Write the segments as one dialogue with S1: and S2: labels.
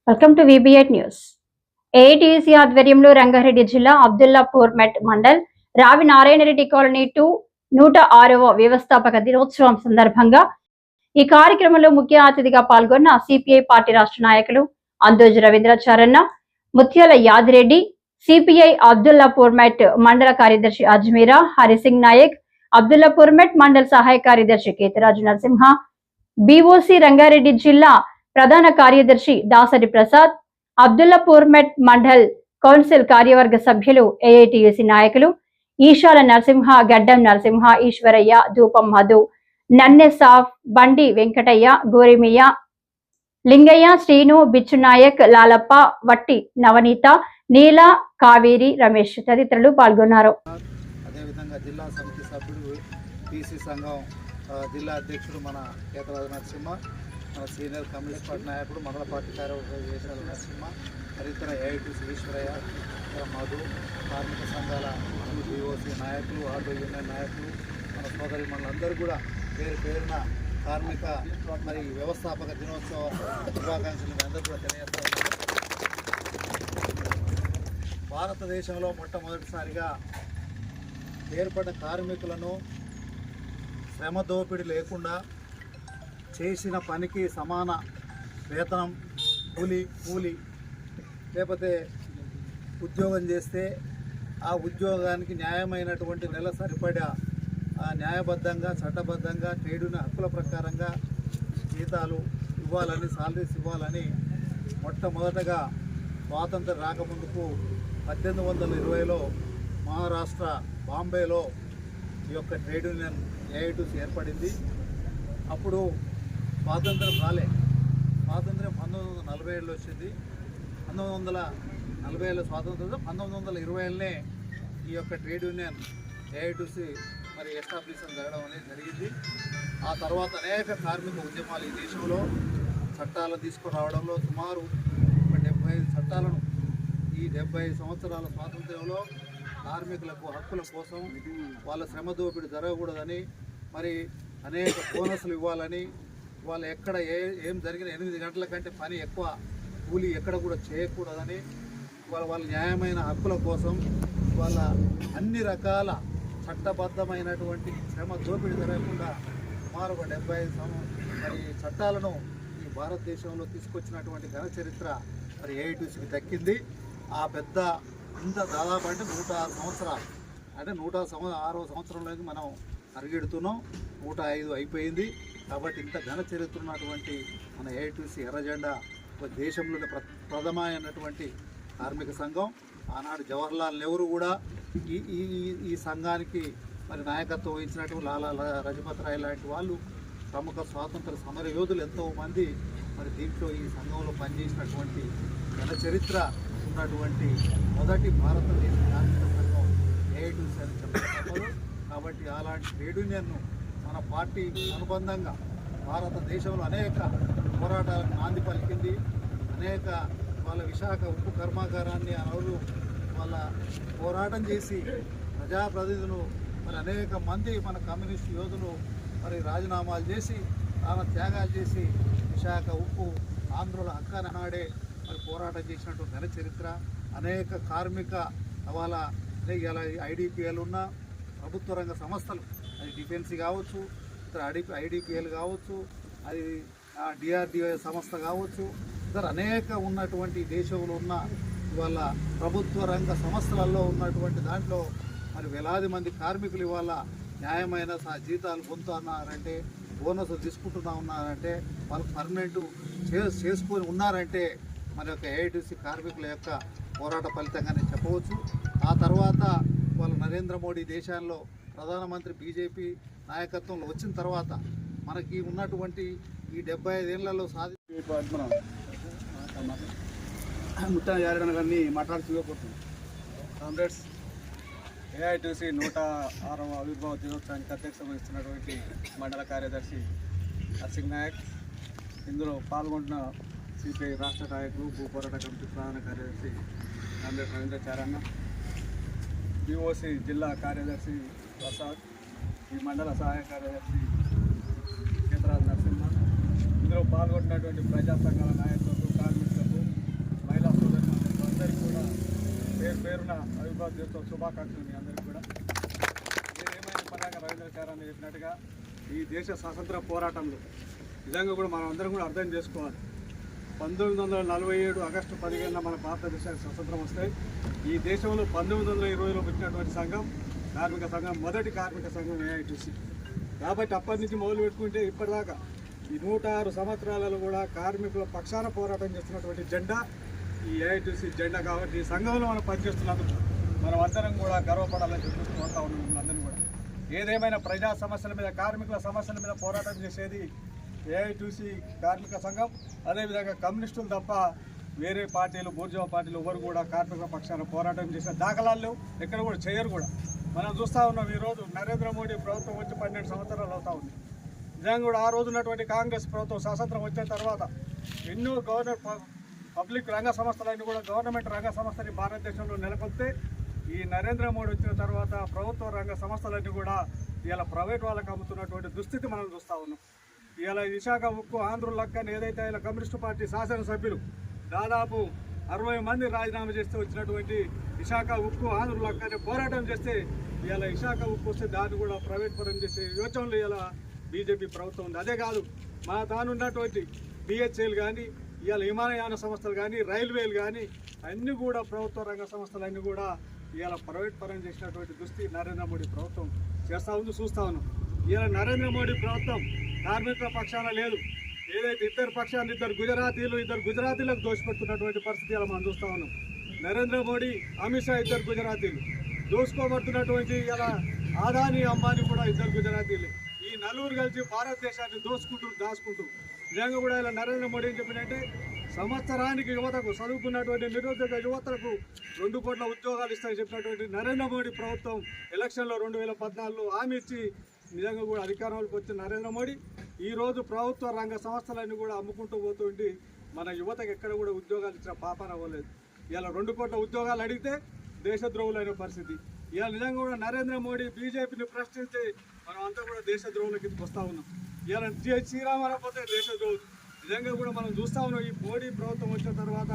S1: Welcome to VB8 news. AITUC ఆధ్వర్యంలో రంగారెడ్డి జిల్లా అబ్దుల్లాపూర్ మెట్ మండల్ రావి నారాయణరెడ్డి కాలనీ 106వ వ్యవస్థాపక దినోత్సవం సందర్భంగా ఈ కార్యక్రమంలో ముఖ్య అతిథిగా పాల్గొన్న సిపిఐ పార్టీ రాష్ట్ర నాయకులు అందోజు రవీంద్రాచారన్న, ముత్యాల యాదిరెడ్డి, సిపిఐ అబ్దుల్లాపూర్ మెట్ మండల కార్యదర్శి అజ్మీరా హరిసింగ్ నాయక్, అబ్దుల్లాపూర్ మెట్ మండల్ సహాయ కార్యదర్శి కేతరాజు నరసింహ, బిఓసి రంగారెడ్డి జిల్లా ప్రధాన కార్యదర్శి దాసరి ప్రసాద్, అబ్దుల్లాపూర్ మెట్ మండల్ కౌన్సిల్ కార్యవర్గ సభ్యులు, ఏఐటీయూసీ నాయకులు ఈశాల నరసింహ, గడ్డం నరసింహ, ఈశ్వరయ్య, ధూపం మధు, నన్నె సాఫ్, బండి వెంకటయ్య, గోరిమియ్య, లింగయ్య, శ్రీను, బిచ్చునాయక్, లాలప్ప, వట్టి నవనీత, నీల, కావేరి, రమేష్ తదితరులు పాల్గొన్నారు.
S2: అదేవిధంగా జిల్లా సమితి సభ్యుడు, పీసీ సంఘం జిల్లా అధ్యక్షుడు మన కేతరాజు నరసింహ, మన సీనియర్ కమ్యూనిస్ట్ పార్టీ నాయకుడు, మండల పార్టీ కార్యవర్గ నరసింహ, తదితర ఏఐటీసీ ఈశ్వరయ్య, మధు, కార్మిక సంఘాల బిఓసి నాయకులు, ఆటో యూనియన్ నాయకులు, మన సోదరి మనందరూ కూడా పేరు పేరున కార్మిక మరి వ్యవస్థాపక దినోత్సవ శుభాకాంక్షలు అందరూ కూడా తెలియజేస్తారు. భారతదేశంలో మొట్టమొదటిసారిగా ఏర్పడ్డ కార్మికులను శ్రమ దోపిడీ లేకుండా చేసిన పనికి సమాన వేతనం, కూలి లేకపోతే ఉద్యోగం చేస్తే ఆ ఉద్యోగానికి న్యాయమైనటువంటి నెల సరిపడా న్యాయబద్ధంగా చట్టబద్ధంగా ట్రేడ్ యూనియన్ హక్కుల ప్రకారంగా జీతాలు ఇవ్వాలని, సాలరీస్ ఇవ్వాలని మొట్టమొదటగా స్వాతంత్రం రాకముందుకు 1820లో మహారాష్ట్ర బాంబేలో ఈ యొక్క ట్రేడ్ యూనియన్ ఏఐటీయూసీ ఏర్పడింది. అప్పుడు స్వాతంత్రం స్వాతంత్రం 1947లో వచ్చింది. 1940లో స్వాతంత్రం, 1920లోనే ఈ యొక్క ట్రేడ్ యూనియన్ ఏఐటీయూసీ మరి ఎస్టాబ్లిషన్ జరగడం అనేది జరిగింది. ఆ తర్వాత అనేక కార్మిక ఉద్యమాలు ఈ దేశంలో చట్టాలు తీసుకురావడంలో సుమారు 75 చట్టాలను ఈ 75 సంవత్సరాల స్వాతంత్ర్యంలో కార్మికులకు హక్కుల కోసం, వాళ్ళ శ్రమ దోపిడీ జరగకూడదని, మరి అనేక బోనస్లు ఇవ్వాలని, వాళ్ళు ఎక్కడ ఏం జరిగిన 8 గంటల కంటే పని ఎక్కువ కూలీ ఎక్కడ కూడా చేయకూడదని, వాళ్ళ న్యాయమైన హక్కుల కోసం, వాళ్ళ అన్ని రకాల చట్టబద్ధమైనటువంటి శ్రమ దోపిడీ జరగకుండా సుమారు 75 మరి చట్టాలను ఈ భారతదేశంలో తీసుకొచ్చినటువంటి ఘన చరిత్ర మరి ఏఐటీయూసీకి దక్కింది. ఆ పెద్ద ఇంత దాదాపు అంటే 106 సంవత్సరాలు, అంటే 106వ సంవత్సరంలోకి మనం అరిగెడుతున్నాం. 105 అయిపోయింది. కాబట్టి ఇంత ఘన చరిత్ర ఉన్నటువంటి మన ఏఐటీయూసీ ఎర్రజెండా దేశంలోని ప్రథమైనటువంటి కార్మిక సంఘం. ఆనాడు జవహర్లాల్ నెహ్రూ కూడా ఈ సంఘానికి మరి నాయకత్వం వహించినటువంటి లాలా లజపత్ రాయ్ లాంటి వాళ్ళు, ప్రముఖ స్వాతంత్ర సమర యోధులు ఎంతోమంది మరి దీంట్లో ఈ సంఘంలో పనిచేసినటువంటి ఘన చరిత్ర ఉన్నటువంటి మొదటి భారతదేశ కార్మిక సంఘం ఏఐటీయూసీ అని చెప్పగలరు. కాబట్టి అలాంటి ట్రేడ్ యూనియన్ను మన పార్టీ అనుబంధంగా భారతదేశంలో అనేక పోరాటాలకు నాంది పలికింది. అనేక వాళ్ళ విశాఖ ఉక్కు కర్మాగారాన్ని అనవరు వాళ్ళ పోరాటం చేసి ప్రజాప్రతినిధులు మరి అనేక మంది మన కమ్యూనిస్టు యోధులు మరి రాజీనామాలు చేసి చాలా త్యాగాలు చేసి విశాఖ ఉక్కు ఆంధ్రుల హక్కని నాడే మరి పోరాటం చేసినట్టు ఘన చరిత్ర. అనేక కార్మిక వాళ్ళ ఇలా ఐడిపిఎల్ ఉన్న ప్రభుత్వ రంగ సంస్థలు, అది డిఫెన్స్ కావచ్చు, ఇతర ఐడిపిఎల్ కావచ్చు, అది డిఆర్డిఓ సంస్థ కావచ్చు, ఇతర అనేక ఉన్నటువంటి దేశంలో ఉన్న ఇవాళ ప్రభుత్వ రంగ సంస్థలలో ఉన్నటువంటి దాంట్లో మరి వేలాది మంది కార్మికులు ఇవాళ న్యాయమైన జీతాలు పొందుతున్నారంటే, బోనస్ తీసుకుంటున్నా ఉన్నారంటే, వాళ్ళు పర్మనెంట్ చేసుకొని ఉన్నారంటే మన యొక్క ఏఐటీయూసీ కార్మికుల యొక్క పోరాట ఫలితంగానే చెప్పవచ్చు. ఆ తర్వాత వాళ్ళు నరేంద్ర మోడీ దేశాల్లో ప్రధానమంత్రి బీజేపీ నాయకత్వంలో వచ్చిన తర్వాత మనకి ఉన్నటువంటి ఈ 75 ఏళ్లలో
S3: ముట్టా జారడం గారిని మాట్లాడుకోబోతున్నాం. కామ్రేడ్స్, ఏఐటీయూసీ 106వ ఆవిర్భావ దినోత్సవానికి అధ్యక్షత వహిస్తున్నటువంటి మండల కార్యదర్శి హరిసింగ్ నాయక్, ఇందులో పాల్గొంటున్న సిపిఐ రాష్ట్ర నాయకులు, భూ పోరాట కమిటీ ప్రధాన కార్యదర్శి కామ్రేడ్ రవీంద్రాచారన్న, BOC జిల్లా కార్యదర్శి ప్రసాద్, ఈ మండల సహాయ కార్యదర్శి కేతరాజ్ నరసింహ, ఇందులో పాల్గొన్నటువంటి ప్రజా సంఘాల నాయకులకు, కార్మికులకు, మహిళా సోదరులకు అందరికీ కూడా పేరు పేరున అవిర్భావ దినోత్సవ శుభాకాంక్షలు. మీ అందరికీ కూడా ఏమైనా పరంగా రవీంద్రచారాన్ని చెప్పినట్టుగా ఈ దేశ స్వాతంత్ర పోరాటంలో నిజంగా కూడా మనం అందరం కూడా అర్థం చేసుకోవాలి. 1947 ఆగస్టు 15న మన భారతదేశానికి స్వతంత్రం వస్తాయి. ఈ దేశంలో 1920లో పుట్టినటువంటి సంఘం కార్మిక సంఘం, మొదటి కార్మిక సంఘం AITC. కాబట్టి అప్పటి నుంచి మొదలు పెట్టుకుంటే ఇప్పటిదాకా ఈ 106 సంవత్సరాలలో కూడా కార్మికుల పక్షాన పోరాటం చేస్తున్నటువంటి జెండా ఈ AITC జెండా. కాబట్టి ఈ సంఘంలో మనం పనిచేస్తున్నందుకు మనం అందరం కూడా గర్వపడాలని చెప్పుకుంటూ పోతా ఉన్నాం. అందరం కూడా ఏదేమైనా ప్రజా సమస్యల మీద, కార్మికుల సమస్యల మీద పోరాటం చేసేది AITC కార్మిక సంఘం. అదేవిధంగా కమ్యూనిస్టులు తప్ప వేరే పార్టీలు, బూర్జువా పార్టీలు ఎవరు కూడా కార్మిక పక్షాన పోరాటం చేసే దాఖలాలు ఎక్కడ కూడా చేయరు కూడా. మనం చూస్తూ ఉన్నాం. ఈరోజు నరేంద్ర మోడీ ప్రభుత్వం వచ్చి 12 సంవత్సరాలు అవుతా ఉంది. నిజంగా కూడా ఆ రోజు ఉన్నటువంటి కాంగ్రెస్ ప్రభుత్వం స్వాతంత్రం వచ్చిన తర్వాత ఎన్నో పబ్లిక్ రంగ సంస్థలన్నీ కూడా గవర్నమెంట్ రంగ సంస్థని భారతదేశంలో నెలకొల్పితే, ఈ నరేంద్ర మోడీ వచ్చిన తర్వాత ప్రభుత్వ రంగ సంస్థలన్నీ కూడా ఇలా ప్రైవేట్ వాళ్ళకి అమ్ముతున్నటువంటి దుస్థితి మనం చూస్తూ ఉన్నాం. ఇలా విశాఖ ఉక్కు ఆంధ్రులక్కని ఏదైతే ఇలా కమ్యూనిస్టు పార్టీ శాసనసభ్యులు దాదాపు 60 మంది రాజీనామా చేస్తే వచ్చినటువంటి విశాఖ ఉక్కు ఆంధ్రులక్కని పోరాటం చేస్తే ఇలా విశాఖ ఉక్కు వస్తే దాన్ని కూడా ప్రైవేట్ పరం చేసే యోచనలు ఇలా బీజేపీ ప్రభుత్వం ఉంది. అదే కాదు, మన తానున్నటువంటి BHEL కానీ, ఇవాళ విమానయాన సంస్థలు కానీ, రైల్వేలు కానీ అన్నీ కూడా ప్రభుత్వ రంగ సంస్థలన్నీ కూడా ఇవాళ ప్రైవేట్ పరం చేసినటువంటి దుస్థితి నరేంద్ర మోడీ ప్రభుత్వం చేస్తూ ఉంది, చూస్తూ ఉన్నాం. ఇవాళ నరేంద్ర మోడీ ప్రభుత్వం కార్మికుల పక్షాన లేదు. ఏదైతే ఇద్దరు పక్షాన్ని, ఇద్దరు గుజరాతీలకు దోషపెడుతున్నటువంటి పరిస్థితి ఇలా మనం చూస్తూ ఉన్నాం. నరేంద్ర మోడీ, అమిత్ షా ఇద్దరు గుజరాతీలు, దోసుకోబడుతున్నటువంటి ఇలా ఆదాని, అంబానీ కూడా ఇద్దరు గుజరాతీలు. ఈ నలుగురు కలిసి భారతదేశాన్ని దాచుకుంటూ నిజంగా కూడా ఇలా నరేంద్ర మోడీ ఏం చెప్పినట్టే, సంవత్సరానికి యువతకు, చదువుకున్నటువంటి నిరుద్యోగ యువతలకు 2 కోట్ల ఉద్యోగాలు ఇస్తాయని చెప్పినటువంటి నరేంద్ర మోడీ ప్రభుత్వం ఎలక్షన్లో 2014లో హామీ ఇచ్చి నిజంగా కూడా అధికారంలోకి వచ్చిన నరేంద్ర మోడీ ఈరోజు ప్రభుత్వ రంగ సంస్థలన్నీ కూడా అమ్ముకుంటూ పోతుండి మన యువతకు ఎక్కడ కూడా ఉద్యోగాలు ఇచ్చిన పాపన అవ్వలేదు. ఇలా 2 కోట్ల ఉద్యోగాలు అడిగితే దేశద్రోహులైన పరిస్థితి. ఇలా నిజంగా కూడా నరేంద్ర మోడీ బీజేపీని ప్రశ్నిస్తే మనం అంతా కూడా దేశద్రోహుల కిందకి వస్తూ ఉన్నాం. ఇలా శ్రీరామారావు పోతే దేశద్రోహులు. నిజంగా కూడా మనం చూస్తూ ఉన్నాం. ఈ మోడీ ప్రభుత్వం వచ్చిన తర్వాత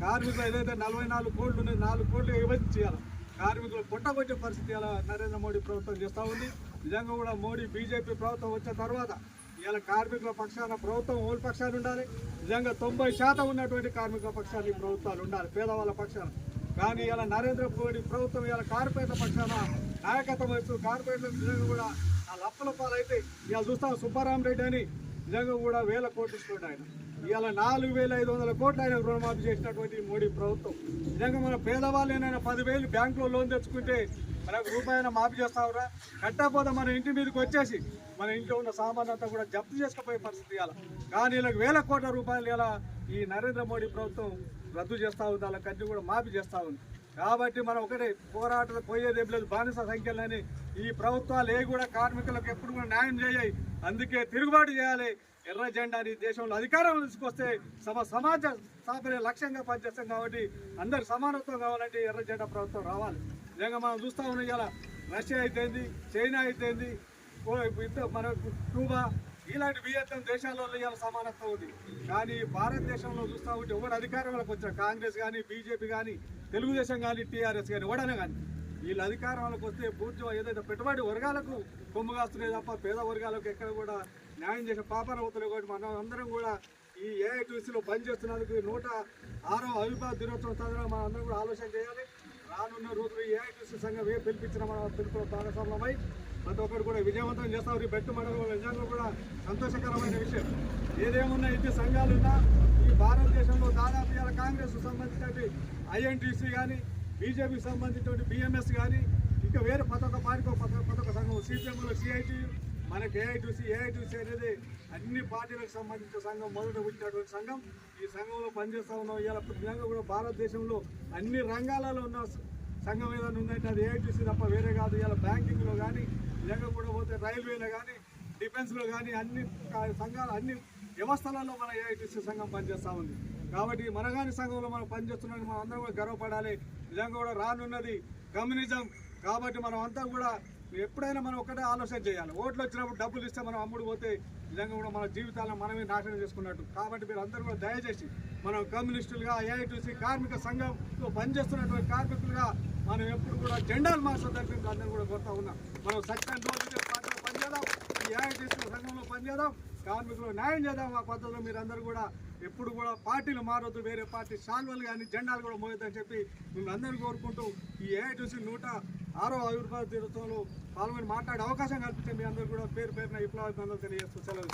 S3: కార్మికులు ఏదైతే 44 కోట్లు ఉన్నాయి, 4 కోట్లు విభజించాలి. కార్మికులు పొట్టగొచ్చే పరిస్థితి ఇలా నరేంద్ర మోడీ ప్రభుత్వం చేస్తూ ఉంది. నిజంగా కూడా బీజేపీ ప్రభుత్వం వచ్చిన తర్వాత ఇలా కార్మికుల పక్షాన ప్రభుత్వం ఓల్ పక్షాలు ఉండాలి. నిజంగా 90% ఉన్నటువంటి కార్మికుల పక్షాన్ని ప్రభుత్వాలు ఉండాలి, పేదవాళ్ళ పక్షాన. కానీ ఇలా నరేంద్ర మోడీ ప్రభుత్వం ఇలా కార్పొరేట్ల పక్షాన నాయకత్వం వస్తూ కార్పొరేట్లకు నిజంగా కూడా ఆ లప్పల పాలైతే ఇలా చూస్తాం. సుబ్బారామరెడ్డి అని నిజంగా కూడా 1000 కోట్లు ఇస్తున్నాడు ఆయన. ఇవాళ 4500 కోట్లు ఆయన రుణమాఫీ చేసినటువంటి మోడీ ప్రభుత్వం. నిజంగా మన పేదవాళ్ళు ఏమైనా 10,000 బ్యాంకులో లోన్ తెచ్చుకుంటే మనకు రూపాయన మాఫీ చేస్తావురా, కట్టకపోతే మన ఇంటి మీదకి వచ్చేసి మన ఇంట్లో ఉన్న సామాన్ అంతా కూడా జప్తు చేసుకుపోయే పరిస్థితి ఇవాళ. కానీ వీళ్ళకి 1000 కోట్ల రూపాయలు ఇలా ఈ నరేంద్ర మోడీ ప్రభుత్వం రద్దు చేస్తూ ఉంది, వాళ్ళకి అన్ని కూడా మాఫీ చేస్తూ ఉంది. కాబట్టి మనం ఒకటే పోరాటం పోయేది ఏం లేదు. బానిస సంఖ్యలని ఈ ప్రభుత్వాలు ఏ కూడా కార్మికులకు ఎప్పుడు కూడా న్యాయం చేయాలి. అందుకే తిరుగుబాటు చేయాలి. ఎర్ర జెండాని దేశంలో అధికారం తీసుకొస్తే సమాజ స్థాపన లక్ష్యంగా పనిచేస్తాం. కాబట్టి అందరు సమానత్వం కావాలంటే ఎర్ర జెండా ప్రభుత్వం రావాలి. నిజంగా మనం చూస్తూ ఉన్నాం. ఇలా రష్యా అయితేంది, చైనా అయితేంది, మన క్యూబా ఇలాంటి వియత్నాం దేశాలలో ఇవాళ సమానత్వం ఉంది. కానీ భారతదేశంలో చూస్తూ ఉంటే ఎవరు అధికారంలోకి వచ్చిన కాంగ్రెస్ కానీ, బీజేపీ కానీ, తెలుగుదేశం కానీ, టీఆర్ఎస్ కానీ, ఎవడనే కానీ వీళ్ళు అధికారంలోకి వస్తే పూర్తిగా ఏదైతే పెట్టుబడి వర్గాలకు కొమ్ము కాస్తున్నాయి తప్ప పేద వర్గాలకు ఎక్కడ కూడా న్యాయం చేసే పాపన అవుతున్నాయి. కాబట్టి మనం అందరం కూడా ఈ AITCలో పనిచేస్తున్నందుకు 106వ ఆవిర్భావ దినోత్సవం సందర్భంగా మనం అందరం కూడా ఆలోచన చేయాలి. రానున్న రోజులు AITC సంఘం పిలిపించిన మన పిలుపుల భాగస్వామ్యమై ప్రతి ఒక్కరు కూడా విజయవంతం చేస్తాం. ఈ బెట్టు మండలం నిజంగా కూడా సంతోషకరమైన విషయం. ఏదేమున్నా ఇన్ని సంఘాలున్నా ఈ భారతదేశంలో దాదాపు ఇలా కాంగ్రెస్ సంబంధించిన INTC కానీ, బీజేపీకి సంబంధించిన BMS కానీ, ఇంకా వేరే ప్రతి ఒక్క సంఘం, CPMలో CITU, మనకి AITC అనేది అన్ని పార్టీలకు సంబంధించిన సంఘం, మొదట పుట్టినటువంటి సంఘం. ఈ సంఘంలో పనిచేస్తూ ఉన్నాం. ఇలా నిజంగా కూడా భారతదేశంలో అన్ని రంగాలలో ఉన్న సంఘం ఏదైనా ఉందంటే అది AITC తప్ప వేరే కాదు. ఇలా బ్యాంకింగ్లో కానీ, నిజంగా కూడా పోతే రైల్వేలో కానీ, డిఫెన్స్లో కానీ అన్ని సంఘాలు, అన్ని వ్యవస్థలలో మన AITC సంఘం పనిచేస్తూ ఉంది. కాబట్టి మనగాని సంఘంలో మనం పనిచేస్తున్నామని మనం అందరం కూడా గర్వపడాలి. నిజంగా కూడా రానున్నది కమ్యూనిజం కాబట్టి మనం అంతా కూడా ఎప్పుడైనా మనం ఒకటే ఆలోచన చేయాలి. ఓట్లు వచ్చినప్పుడు డబ్బులు ఇస్తే మనం అమ్ముడు పోతే నిజంగా కూడా మన జీవితాలను మనమే నాశనం చేసుకున్నట్టు. కాబట్టి మీరు అందరూ కూడా దయచేసి మనం కమ్యూనిస్టులుగా ఏఐటీసీ కార్మిక సంఘంలో పనిచేస్తున్నటువంటి కార్మికులుగా మనం ఎప్పుడు కూడా జెండాలు మార్చొద్దని అందరూ కూడా కోరుతా ఉన్నాం. మనం సత్యం రోజు పార్టీలో పనిచేద్దాం, ఈ ఏఐటీసీ సంఘంలో పనిచేద్దాం, కార్మికులు న్యాయం చేద్దాం. ఆ పద్ధతిలో మీరందరూ కూడా ఎప్పుడు కూడా పార్టీలు మారొద్దు, వేరే పార్టీ శాల్వలు కానీ జెండాలు కూడా మోయొద్దని చెప్పి మిమ్మల్ని అందరూ కోరుకుంటూ ఈ ఏఐటీసీ 106వ ఆవిర్భావ దినోత్సవంలో పాల్గొని మాట్లాడే అవకాశం కల్పించే మీ అందరూ కూడా పేరు పేరున విప్లవాభినందనలు తెలియజేస్తూ సెలవు.